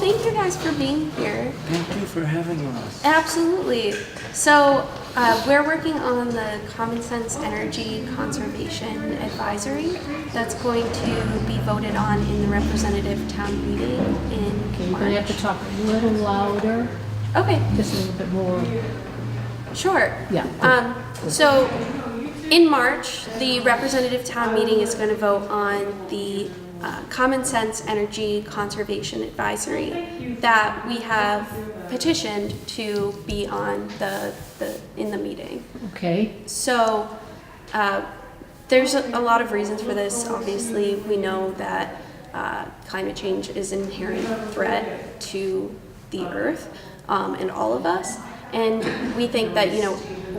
thank you guys for being here. Thank you for having us. Absolutely. So we're working on the Common Sense Energy Conservation Advisory that's going to be voted on in the representative town meeting in Okay, you're March. gonna have to talk a little louder, Okay, just a little bit more. sure. Yeah. So in March, the representative town meeting is going to vote on the Common Sense Energy Conservation Advisory that we have petitioned to be on in the meeting. Okay. So there's a lot of reasons for this. Obviously, we know that climate change is an inherent threat to the Earth and all of us. And we think that,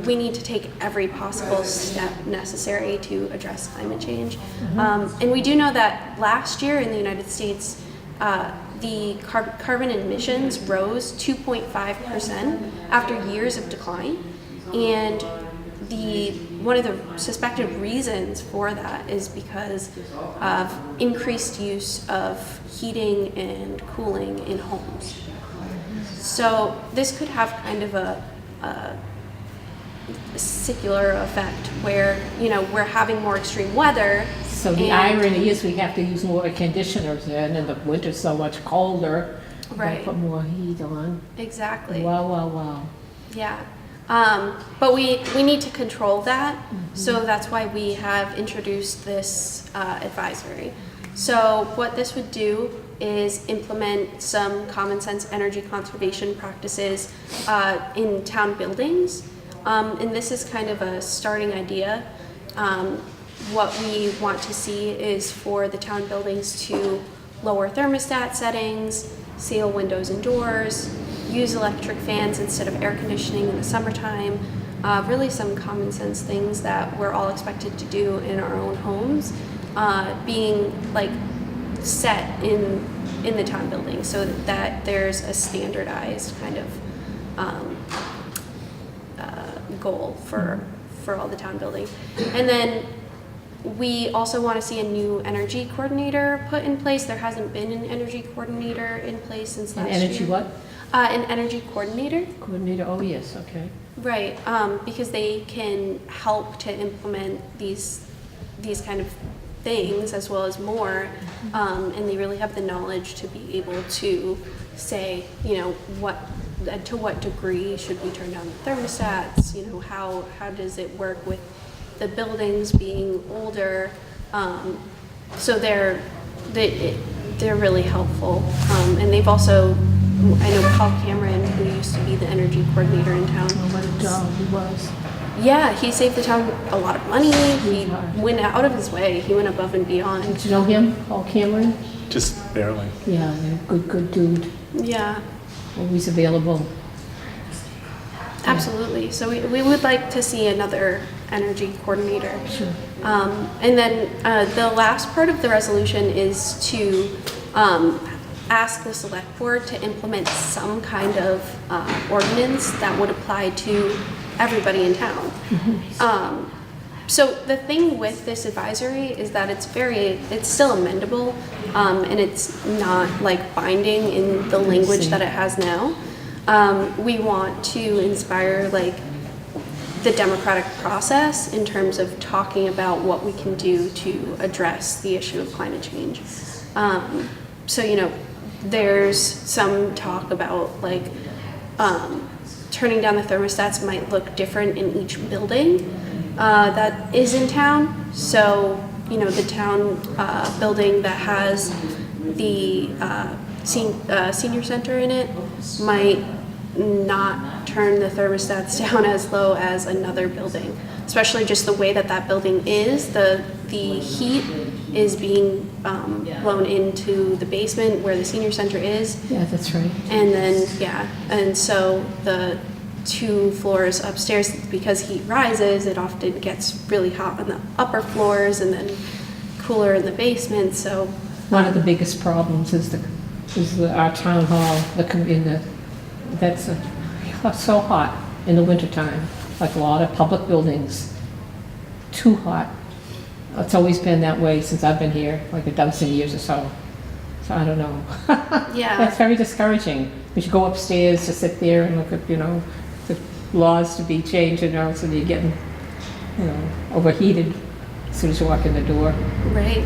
we need to take every possible step necessary to address climate change. And we do know that last year in the United States, the carbon emissions rose 2.5% after years of decline. And one of the suspected reasons for that is because of increased use of heating and cooling in homes. So this could have kind of a secular effect where, we're having more extreme weather. So the irony is we have to use more air conditioners then, and the winter's so much colder. Right. Put more heat on. Exactly. Wow. Yeah. But we need to control that. So that's why we have introduced this advisory. So what this would do is implement some common sense energy conservation practices in town buildings. And this is kind of a starting idea. What we want to see is for the town buildings to lower thermostat settings, seal windows and doors, use electric fans instead of air conditioning in the summertime. Really some common sense things that we're all expected to do in our own homes, being like set in the town building so that there's a standardized kind of goal for all the town buildings. And then we also want to see a new energy coordinator put in place. There hasn't been an energy coordinator in place since last year. An energy what? An energy coordinator. Coordinator, oh yes, okay. Right, because they can help to implement these kind of things as well as more, and they really have the knowledge to be able to say, to what degree should we turn down the thermostats, how does it work with the buildings being older, so they're really helpful, and they've also, I know Paul Cameron, who used to be the energy coordinator in town. Oh, what a job he was. Yeah, he saved the town a lot of money. He went out of his way. He went above and beyond. Did you know him, Paul Cameron? Just barely. Yeah, good dude. Yeah, Always available. absolutely. So we would like to see another energy coordinator. Sure. And then the last part of the resolution is to ask the select board to implement some kind of ordinance that would apply to everybody in town. So the thing with this advisory is that it's still amendable, and it's not like binding in the language that it has now. We want to inspire like the democratic process in terms of talking about what we can do to address the issue of climate change. So, there's some talk about like turning down the thermostats might look different in each building that is in town. So, the town building that has the senior center in it might not turn the thermostats down as low as another building, especially just the way that building is. The heat is being blown into the basement where the senior center is. Yeah, that's right. And then, and so the 2 floors upstairs, because heat rises, it often gets really hot on the upper floors and then cooler in the basement. So one of the biggest problems is our town hall, that's so hot in the wintertime, like a lot of public buildings, too hot. It's always been that way since I've been here, like a dozen years or so. I don't know. Yeah. That's very discouraging. We should go upstairs to sit there and look at, the laws to be changed, so you're getting, overheated as soon as you walk in the door. Right.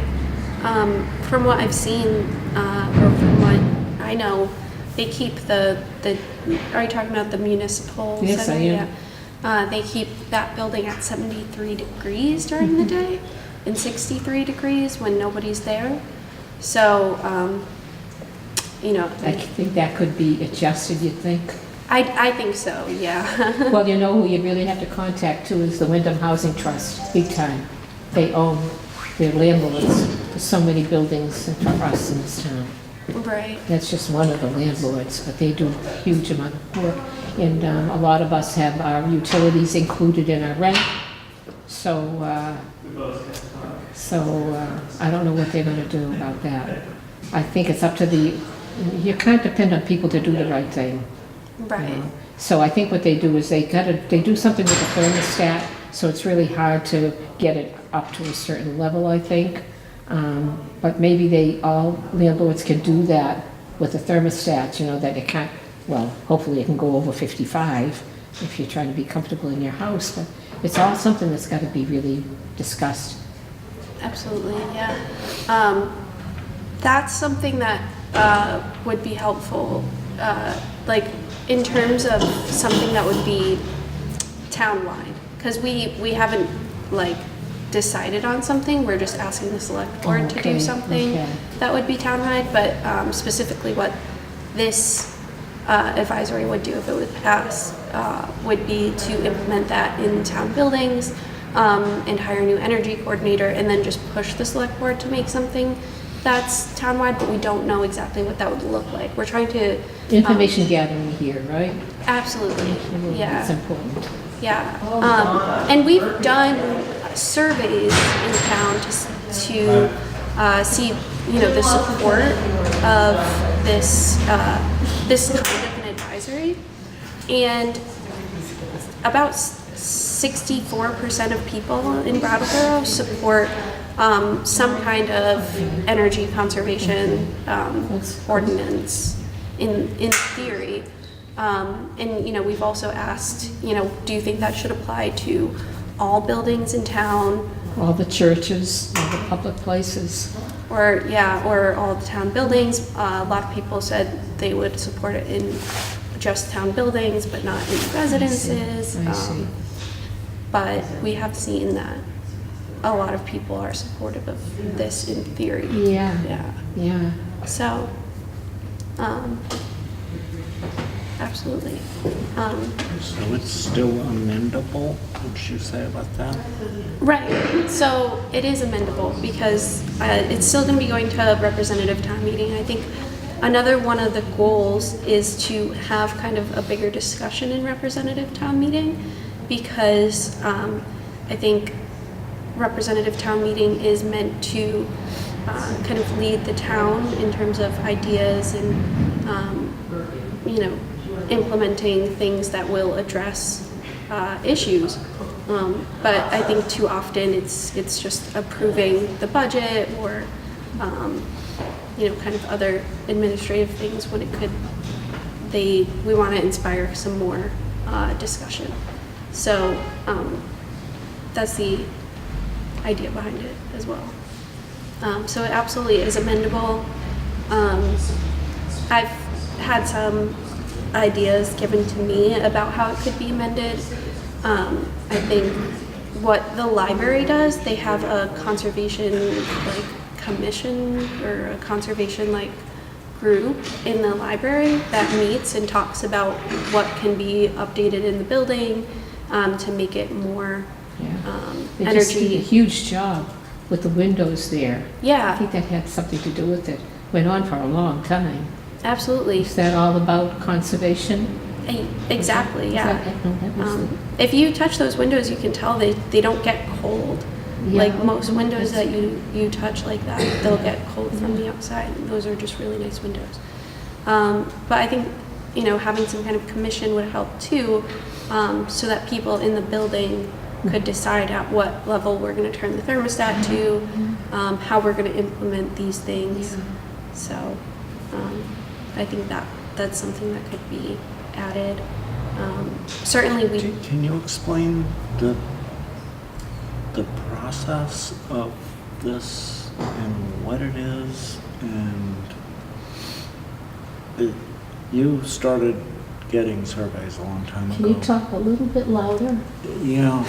From what I've seen, or from what I know, they keep the are you talking about the municipal Yes, center? I am. Yeah. They keep that building at 73 degrees during the day and 63 degrees when nobody's there. So, I think that could be adjusted, you'd think. I think so, yeah. Well, who you really have to contact too is the Wyndham Housing Trust, big time. They own, their landlords for so many buildings and trusts in this town. Right. That's just one of the landlords, but they do a huge amount of work. And a lot of us have our utilities included in our rent. So I don't know what they're gonna do about that. I think it's up to you can't depend on people to do the right thing. Right. So I think what they do is they do something with the thermostat, so it's really hard to get it up to a certain level, I think. But maybe all landlords can do that with the thermostat, that it can't, well, hopefully it can go over 55 if you're trying to be comfortable in your house, but it's all something that's got to be really discussed. Absolutely, yeah. That's something that would be helpful, like in terms of something that would be townwide, because we haven't decided on something. We're just asking the select board to do something that would be townwide, but specifically what this advisory would do if it would pass would be to implement that in town buildings and hire a new energy coordinator, and then just push the select board to make something that's townwide, but we don't know exactly what that would look like. We're trying to... Information gathering here, right? Absolutely, yeah. It's important. Yeah, and we've done surveys in town to see, the support of this kind of an advisory, and about 64% of people in Brattleboro support some kind of energy conservation ordinance in theory. And we've also asked, do you think that should apply to all buildings in town? All the churches, all the public places. Or all the town buildings. A lot of people said they would support it in just town buildings, but not in residences. I see. But we have seen that a lot of people are supportive of this in theory. Yeah. So, absolutely. So it's still amendable, would you say about that? Right, so it is amendable because it's still going to be going to a representative town meeting. I think another one of the goals is to have kind of a bigger discussion in representative town meeting, because I think representative town meeting is meant to kind of lead the town in terms of ideas and implementing things that will address issues. But I think too often it's just approving the budget or kind of other administrative things when it could we want to inspire some more discussion. So that's the idea behind it as well. So it absolutely is amendable. I've had some ideas given to me about how it could be amended. I think what the library does, they have a conservation commission or a conservation group in the library that meets and talks about what can be updated in the building to make it more They just did a energy. huge job with the windows there. I Yeah, think that had something to do with it. Went on for a long time. absolutely. Is that all about conservation? Exactly, Is yeah. that- no, that was If you touch those windows, you can tell they don't get cold. Yeah. Most windows that you touch like that, they'll get cold from the outside. And those are just really nice windows. But I think, having some kind of commission would help too, so that people in the building could decide at what level we're going to turn the thermostat to, how we're going to implement these things. So I think that's something that could be added. Certainly we, Can you explain the process of this and what it is? And you started getting surveys a long time ago. Can you talk a little bit louder? Yeah.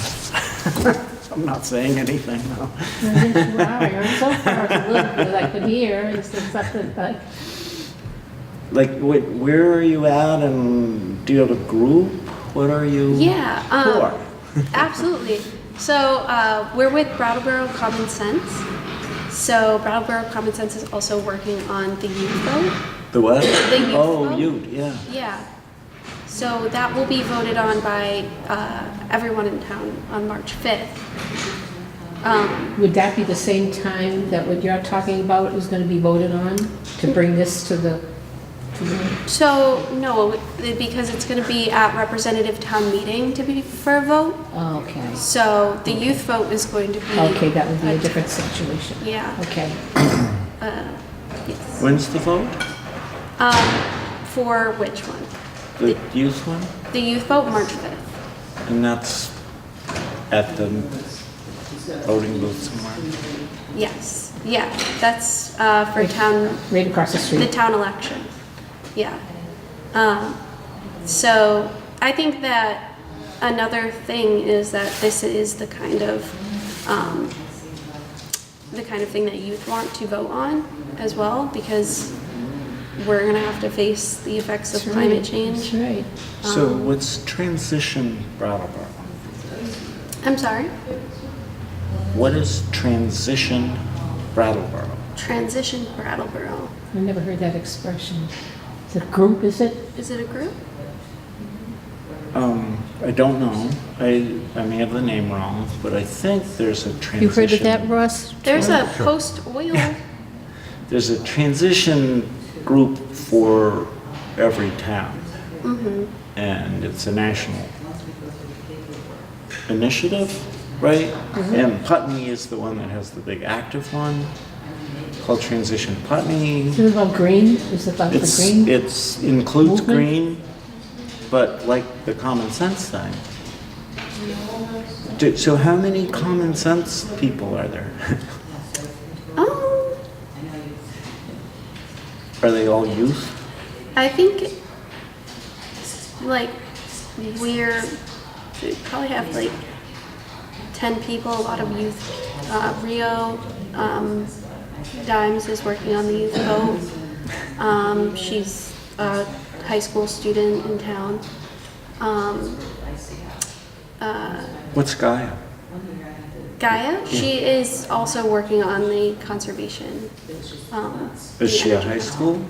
I'm not saying anything now. Yes, you are. You're so far a little bit I could hear. It's something like, Where are you at, and do you have a group? What are you yeah, for? absolutely. So we're with Brattleboro Common Sense. So Brattleboro Common Sense is also working on the youth vote. The what? The youth Oh, vote. youth, yeah. Yeah. So that will be voted on by everyone in town on March 5th. would that be the same time that what you're talking about is going to be voted on to bring this to the So no, because it's going to be at representative town meeting to be for a vote. Oh, okay. So the youth vote is going to be. Okay, that would be a different situation. Yeah. Okay. Yes. When's the vote? For which one? The youth one? The youth vote, March 5th. And that's at the voting booth somewhere? Yes. Yeah. That's for town. Right across the The street. town election. Yeah. So I think that another thing is that this is the kind of thing that youth want to vote on as well, because we're gonna have to face the effects of That's climate right. change. That's right. So what's Transition Brattleboro? I'm sorry? What is Transition Brattleboro? Transition Brattleboro. I never heard that expression. Is it a group, is it? Is it a group? I don't know. I may have the name wrong, but I think there's a transition. You heard of that, Russ? There's a post-oil. There's a transition group for every town. And it's a national initiative, right? And Putney is the one that has the big active one, called Transition Putney. Is it about green? Is it about the green? It's includes movement? green, but like the common sense thing. So how many common sense people are there? Are they all youth? I think, like, we probably have like 10 people, a lot of youth. Rio Dimes is working on the youth vote. She's a high school student in town. What's Gaia? Gaia, she is also working on the conservation. Is she a high school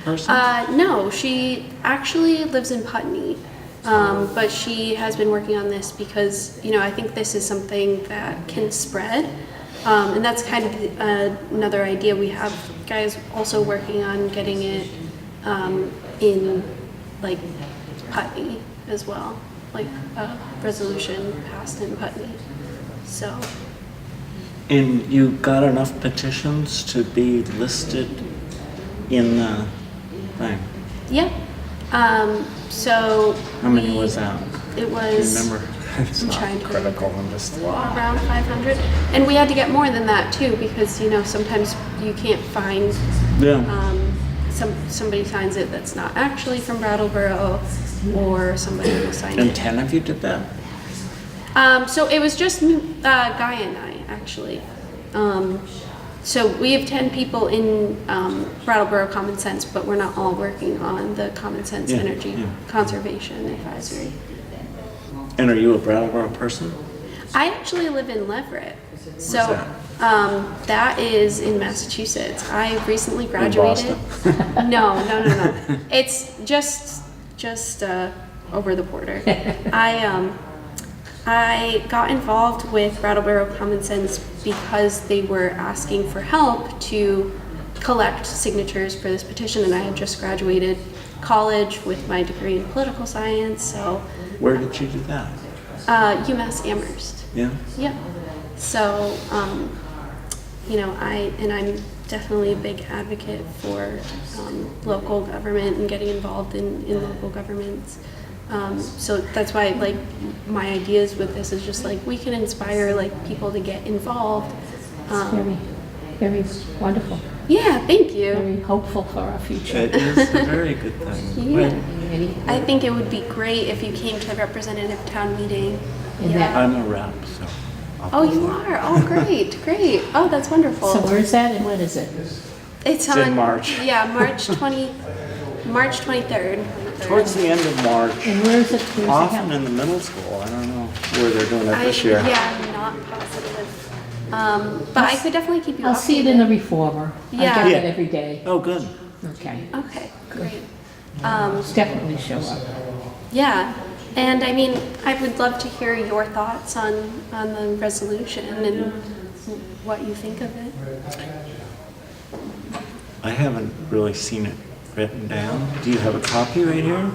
person? No, she actually lives in Putney, but she has been working on this because, I think this is something that can spread, and that's kind of another idea we have. Guys also working on getting it in, like, Putney as well, like a resolution passed in Putney. So. And you got enough petitions to be listed in the thing? Yeah. So. How many was that? It Do you was. remember? It's I'm not trying to- critical, I'm just. Around 500, and we had to get more than that too, because sometimes you can't find Yeah. somebody signs it that's not actually from Brattleboro, or somebody will sign And it. 10 of you did that? So it was just Guy and I actually. So we have 10 people in Brattleboro Common Sense, but we're not all working on the Common Sense Yeah, Energy yeah. Conservation Advisory. And are you a Brattleboro person? I actually live in Leverett. So that? that is in Massachusetts. I recently In graduated. Boston? No. It's just over the border. I got involved with Brattleboro Common Sense because they were asking for help to collect signatures for this petition, and I had just graduated college with my degree in political science, so Where did you do that? UMass Amherst. Yeah? Yep. So, I'm definitely a big advocate for local government and getting involved in local governments. So that's why, like, my ideas with this is just like we can inspire like people to get involved. Very, very wonderful, Yeah, thank you. very hopeful for our future. It is a very good thing. Yeah. Any- I think it would be great if you came to the representative town meeting. And Yeah. that- I'm a rep, so. Oh, you are? Oh, great, great. Oh, that's wonderful. So where is that and when is it? It's It's in March. Yeah, March 23rd. Towards the end of March, And where is it? Where's it often held? in the middle school. I don't know where they're doing it this Yeah, year. I'm not positive. But I could definitely keep you I'll see it in the Reformer. I Yeah. get Yeah. it every day. Oh, good. Okay, Okay, great. definitely show up. Yeah, and I mean, I would love to hear your thoughts on the resolution and what you think of it. I haven't really seen it written down. Do you have a copy right here?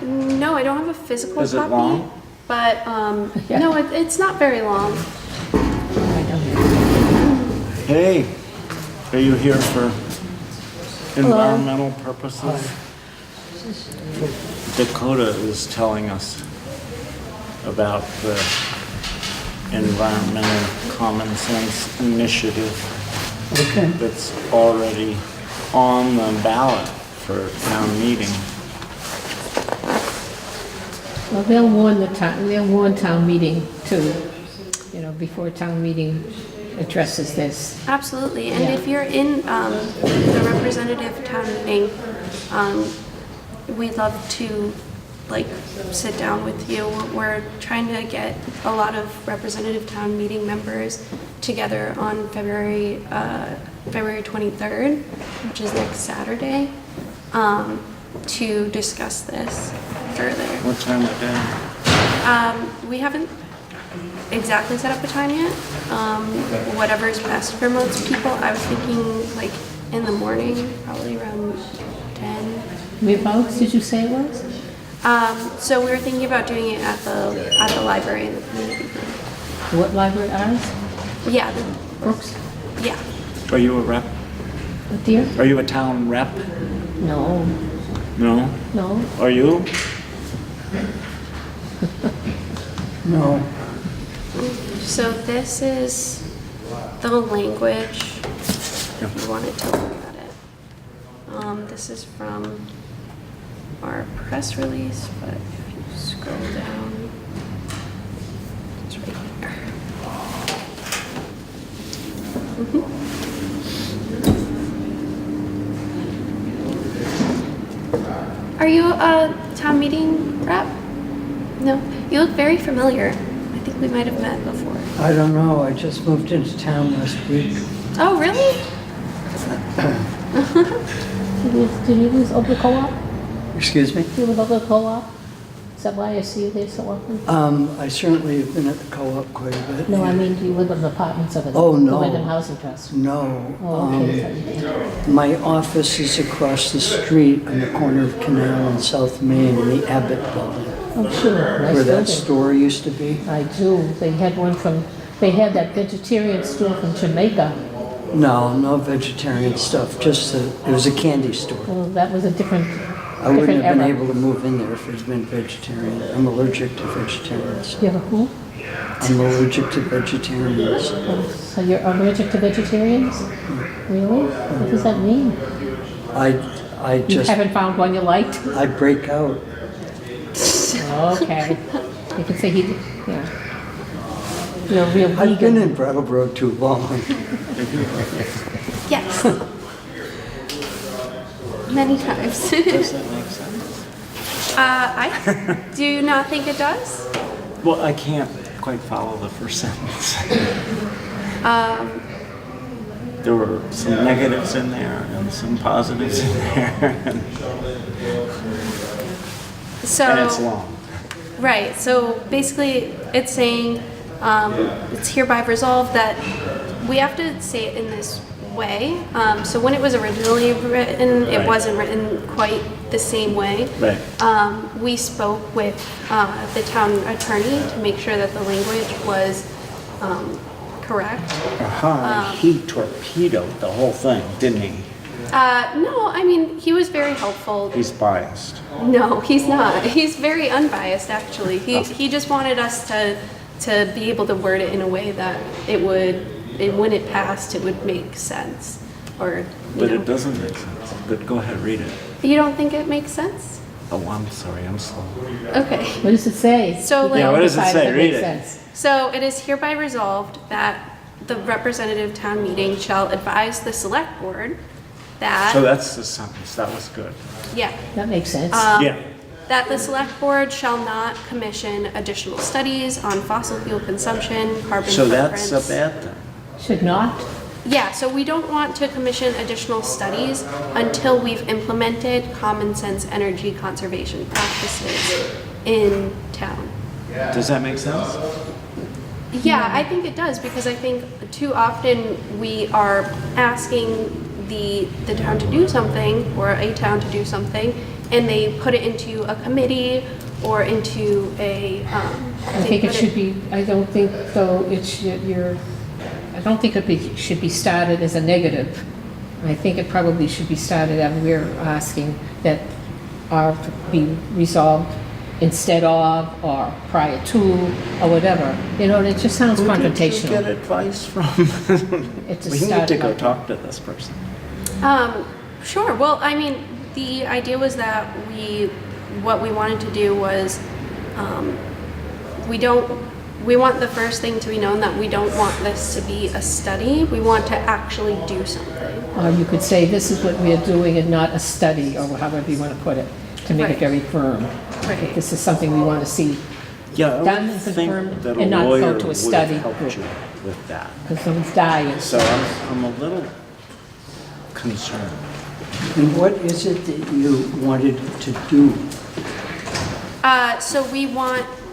No, I don't have a physical Is it copy. long? But, Yeah. no, it's not very long. I don't. Hey, are you here for environmental purposes? Dakota is telling us about the environmental common sense initiative Okay. that's already on the ballot for town meeting. Well, they'll warn town meeting too, you know, before town meeting addresses this. Absolutely, and Yeah. if you're in the representative town meeting, we'd love to like sit down with you. We're trying to get a lot of representative town meeting members together on February 23rd, which is next Saturday, to discuss this further. What time of day? We haven't exactly set up a time yet. Whatever is best for most people. I was thinking like in the morning, probably around 10. Whereabouts did you say it was? So we were thinking about doing it at the library in the community room. What library, ours? Yeah, Brooks? yeah. Are you a rep? Dear? Are you a town rep? No, No? no. Are you? No. So this is the language. If you wanted to look at it. This is from our press release, but if you scroll down, it's right here. Are you a town meeting rep? No, you look very familiar. I think we might have met before. I don't know. I just moved into town last week. Oh, really? Did you lose over the co-op? Excuse me? You live over the co-op? Is that why I see you there so often? I certainly have been at the co-op quite a bit. No, I mean, do you live in apartments over there? Oh, no. The Wyndham Housing Trust? No. Oh, okay. My office is across the street on the corner of Canal and South Main in the Abbott Building, Oh, sure, nice where that building. store used to be. I do. They had one from, they had that vegetarian store from Jamaica. No vegetarian stuff. Just it was a candy store. Well, that was a different, I wouldn't different have been era. able to move in there if it had been vegetarian. I'm allergic to vegetarians. You have a who? I'm allergic to vegetarians. Oh, so you're allergic to vegetarians? Really? What does that mean? I You just, haven't found one you liked? I break out. Okay. You can say he, yeah. You're a real I've been vegan. in Brattleboro too long. Yes. Many times. Does that make sense? I do not think it does. Well, I can't quite follow the first sentence. There were some negatives in there and some positives in there, and So it's long. right. So basically, it's saying it's hereby resolved that we have to say it in this way. So when it was originally written, it Right. wasn't written quite the same way. Right. We spoke with the town attorney to make sure that the language was correct. He torpedoed the whole thing, didn't he? No, I mean, he was very helpful. He's biased. No, he's not. He's very unbiased, actually. He just wanted us to be able to word it in a way that when it passed, it would make sense. But it doesn't make sense. But go ahead, read it. You don't think it makes sense? Oh, I'm sorry, I'm slow. Okay. What does it say? So, You like- what does it decide say? if Read makes it. sense. So it is hereby resolved that the representative town meeting shall advise the select board that. So that's the sentence, that was good. Yeah. That makes sense. Yeah. That the select board shall not commission additional studies on fossil fuel consumption, carbon So that's a footprints. bad thing. Should not? Yeah, so we don't want to commission additional studies until we've implemented common sense energy conservation practices in town. Does that make sense? Yeah, I think it does, because I think too often we are asking the town to do something, or a town to do something, and they put it into a committee or into a. I think it should be, I don't think though it should, I don't think it should be started as a negative. I think it probably should be started as we're asking that are to be resolved instead of, or prior to, or whatever. You know, it just sounds Who did you confrontational. get advice from? It's a We need to starting go point. talk to this person. Sure. Well, I mean, the idea was that what we wanted to do was, we want the first thing to be known that we don't want this to be a study. We want to actually do something. Or you could say, this is what we are doing and not a study, or however you want to put it, to make it Right. very firm. Right. This is something we want to see, Yeah, I Done would and think confirmed that a and not go lawyer to a would study have helped group. you with that. because someone's dying. So I'm a little concerned. And what is it that you wanted to do?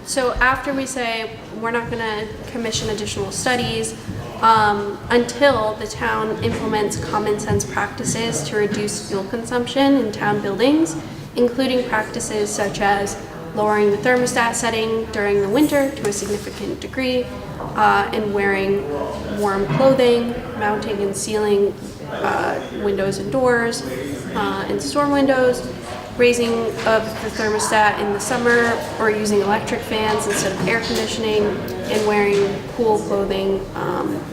So after we say we're not going to commission additional studies until the town implements common sense practices to reduce fuel consumption in town buildings, including practices such as lowering the thermostat setting during the winter to a significant degree, and wearing warm clothing, mounting and sealing windows and doors and storm windows, raising of the thermostat in the summer or using electric fans instead of air conditioning, and wearing cool clothing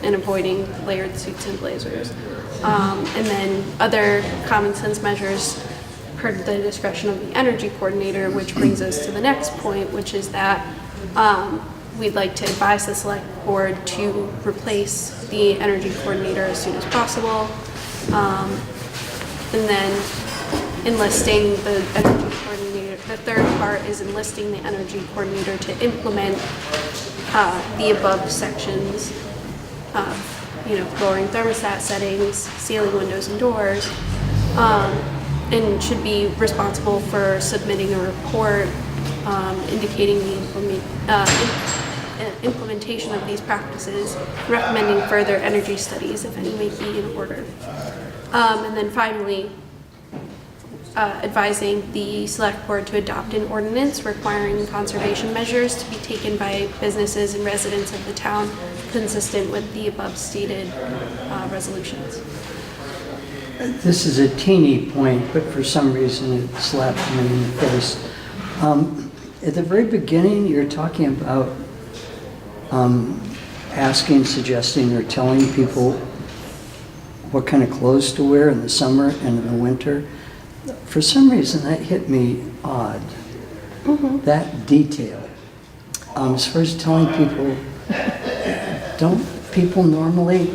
and avoiding layered suits and blazers. And then other common sense measures per the discretion of the energy coordinator, which brings us to the next point, which is that we'd like to advise the select board to replace the energy coordinator as soon as possible. And then enlisting the energy coordinator. The third part is enlisting the energy coordinator to implement the above sections of, lowering thermostat settings, sealing windows and doors, and should be responsible for submitting a report indicating the implementation of these practices, recommending further energy studies, if any may be in order. And then finally, advising the select board to adopt an ordinance requiring conservation measures to be taken by businesses and residents of the town consistent with the above stated resolutions. This is a teeny point, but for some reason it slapped me in the face. At the very beginning, you're talking about asking, suggesting, or telling people what kind of clothes to wear in the summer and in the winter. For some reason, that hit me odd. That detail. As far as telling people, don't people normally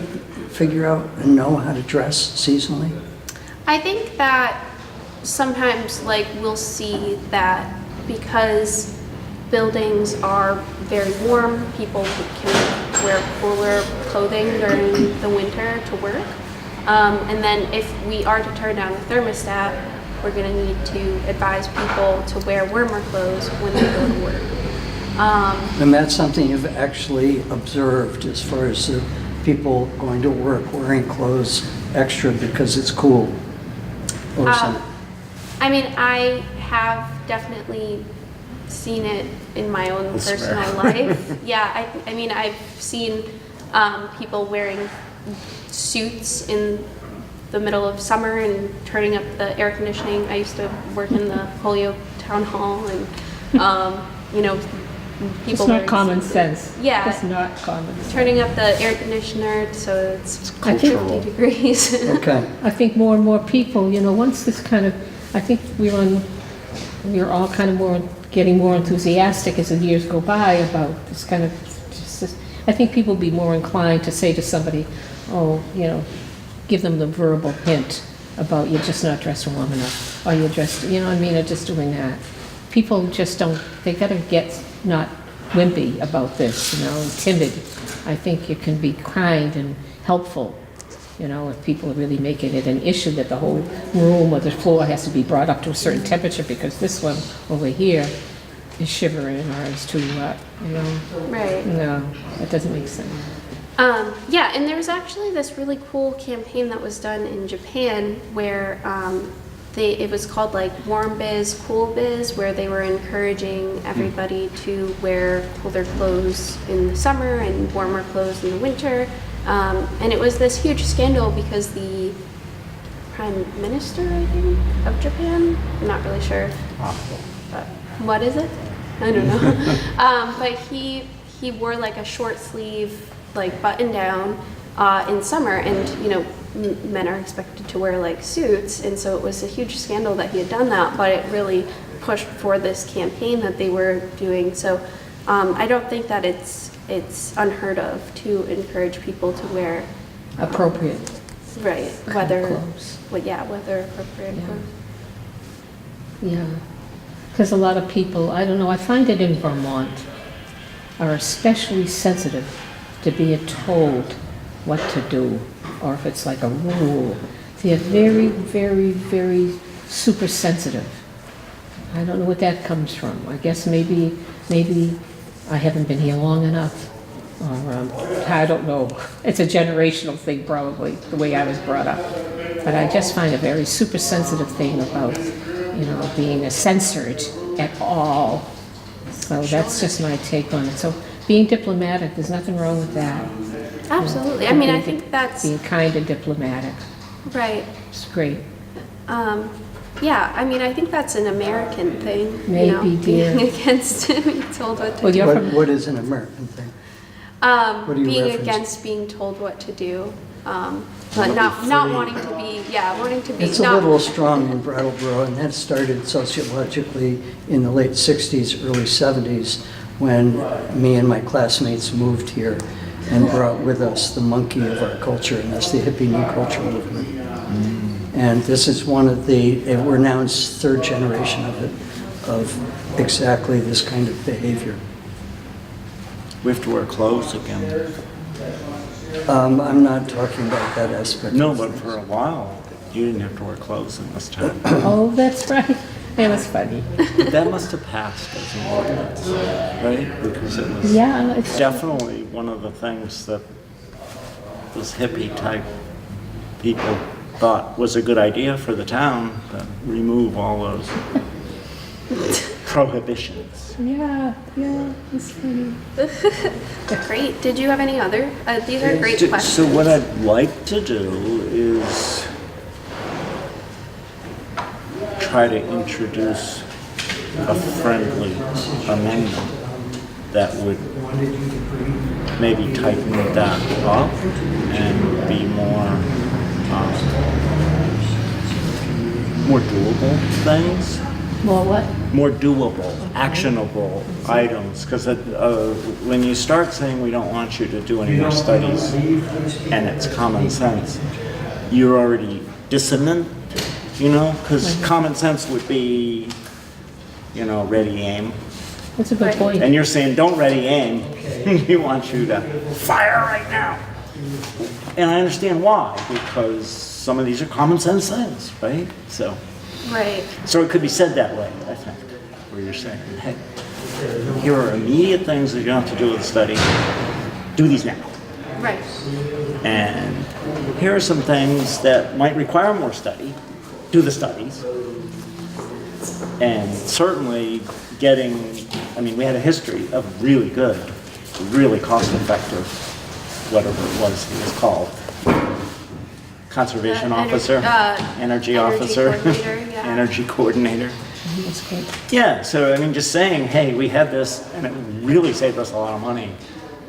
figure out and know how to dress seasonally? I think that sometimes, we'll see that because buildings are very warm, people can wear cooler clothing during the winter to work. And then if we are to turn down the thermostat, we're going to need to advise people to wear warmer clothes when they go to work. And that's something you've actually observed as far as the people going to work wearing clothes extra because it's cool or something. I mean, I have definitely seen it in my own That's personal fair. life. Yeah, I mean, I've seen people wearing suits in the middle of summer and turning up the air conditioning. I used to work in the Holyoke Town Hall, and people It's not wearing common suits. sense. Yeah. It's not common sense. Turning up the air conditioner so it's I think- 50 degrees. Okay. I think more and more people, once this kind of, I think we're all kind of getting more enthusiastic as the years go by about this kind of, I think people will be more inclined to say to somebody, give them the verbal hint about you're just not dressed warm enough, or you're dressed, or just doing that. People just don't, they gotta get not wimpy about this, and timid. I think you can be kind and helpful, if people are really making it an issue that the whole room or the floor has to be brought up to a certain temperature because this one over here is shivering or is too hot, Right. No, that doesn't make sense. Yeah, and there was actually this really cool campaign that was done in Japan where it was called like Warm Biz, Cool Biz, where they were encouraging everybody to wear cooler clothes in the summer and warmer clothes in the winter. And it was this huge scandal because the Prime Minister, I think, of Japan, I'm not really sure, but what is it? I don't know. But he wore like a short sleeve, like button down in summer, and men are expected to wear like suits, and so it was a huge scandal that he had done that, but it really pushed for this campaign that they were doing. So I don't think that it's unheard of to encourage people to wear Appropriate right weather clothes. weather appropriate Yeah. clothes. Yeah, because a lot of people, I don't know, I find it in Vermont, are especially sensitive to being told what to do, or if it's like a rule. They're very, very, very super sensitive. I don't know what that comes from. I guess maybe I haven't been here long enough, or I don't know. It's a generational thing probably, the way I was brought up. But I just find a very super sensitive thing about, being censored at all. So that's just my take on it. So being diplomatic, there's nothing wrong with that. Absolutely. I mean, I think that's Being kind and diplomatic. right. It's great. Yeah, I mean, I think that's an American thing. Maybe, dear. Being against being told what to Well, do. you're from- What is an American thing? What do you Being reference? against being told what to do, but Wanna not be not free. wanting to be, wanting to be. It's a not, little strong in Brattleboro, and that started sociologically in the late 60s, early 70s, when me and my classmates moved here and brought with us the monkey of our culture, and that's the hippie new culture movement. And this is one of we're now in third generation of it, of exactly this kind of behavior. We have to wear clothes again. I'm not talking about that aspect. No, but for a while, you didn't have to wear clothes in this town. Oh, that's right. That was funny. But that must have passed as an ordinance, right? Because it was Yeah, it's definitely one of the things that those hippie type people thought was a good idea for the town, to remove all those prohibitions. yeah, it's funny. Great. Did you have any other? These are great questions. So what I'd like to do is try to introduce a friendly amendment that would maybe tighten that up and be more doable things. More what? More doable, actionable items, because when you start saying we don't want you to do any more studies and it's common sense, you're already dissonant, because common sense would be, ready, aim. That's a good Right. point. And you're saying, don't ready, aim. We want you to fire right now. And I understand why, because some of these are common sense things, right? So it could be said that way, I think, where you're saying, hey, here are immediate things that you don't have to do with the study. Do these now. Right. And here are some things that might require more study. Do the studies. And certainly we had a history of really good, really cost-effective whatever it was he was called. Conservation officer, energy officer, coordinator, yeah. energy coordinator. That's great. Yeah, so I mean, just saying, hey, we had this and it really saved us a lot of money.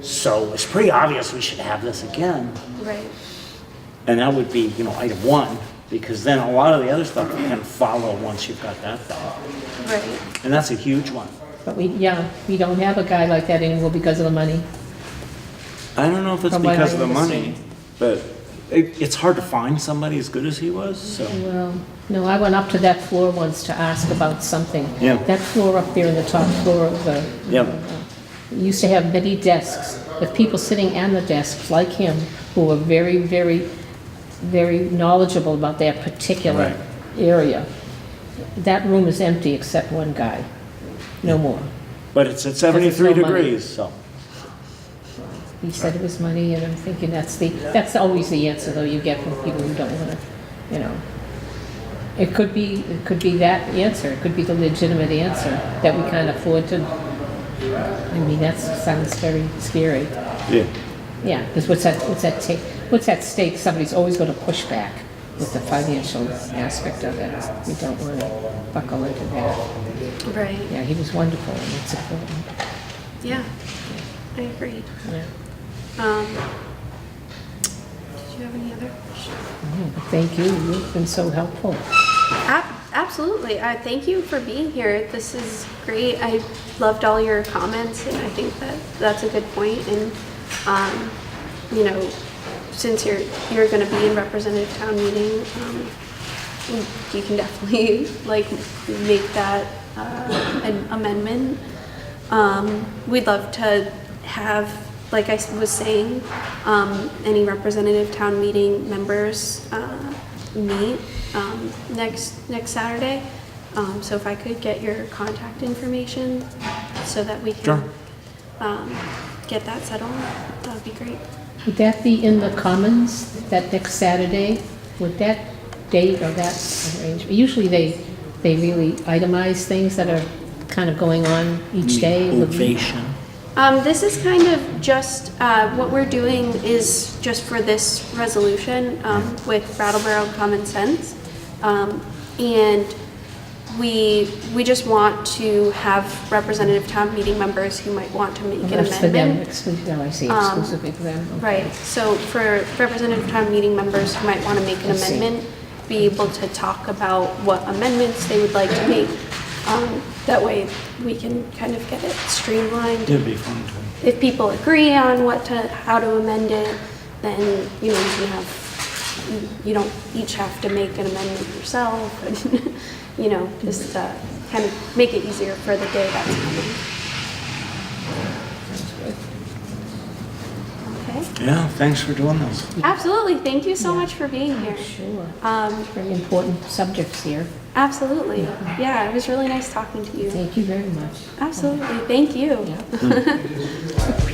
So it's pretty obvious we should have this again. Right. And that would be, item one, because then a lot of the other stuff can follow once you've got that done. Right. And that's a huge one. But we don't have a guy like that anymore because of the money. I don't know if it's From what because I of the money, understand. but it's hard to find somebody as good as he was, so. Well, no, I went up to that floor once to ask about something. Yeah. That floor up there in the top floor of the, Yep. used to have many desks, with people sitting at the desks like him, who were very, very, very knowledgeable about that particular Right. area. That room is empty except one guy, no more. But it's at 73 no money. degrees, so. He said it was money, and I'm thinking that's always the answer, though, you get from people who don't want to, It could be that answer, it could be the legitimate answer, that we can't afford to, I mean, that sounds very scary. Yeah. Yeah, because what's at stake, somebody's always going to push back with the financial aspect of it. We don't want to buckle into that. Right. Yeah, he was wonderful, and it's important. Yeah. I agree. Yeah. Did you have any other questions? Thank you, you've been so helpful. Absolutely. Thank you for being here. This is great. I loved all your comments, and I think that's a good point. And since you're going to be in representative town meeting, you can definitely make that an amendment. We'd love to have, like I was saying, any representative town meeting members meet next Saturday. So if I could get your contact information so that we can get that settled, that would be great. Would that be in the Commons, that next Saturday? Would that date or that arrangement? Usually they really itemize things that are kind of going on each day. Ovation. This is kind of just, what we're doing is just for this resolution with Brattleboro Common Sense. And we just want to have representative town meeting members who might want to make an That's for them, amendment. exclusively for them. Okay. Right, so for representative town meeting members who might want to make an I see. amendment, be able to talk about what amendments they would like to make. That way we can kind of get it streamlined. It'd be fun to. If people agree on how to amend it, then, you don't each have to make an amendment yourself, and, just kind of make it easier for the day that's coming. Okay? Yeah, thanks for doing this. Absolutely, thank you so much for being here. Sure. Um, Very important subjects here. absolutely, yeah, it was really nice talking to you. Thank you very much. Absolutely, thank you. Yeah.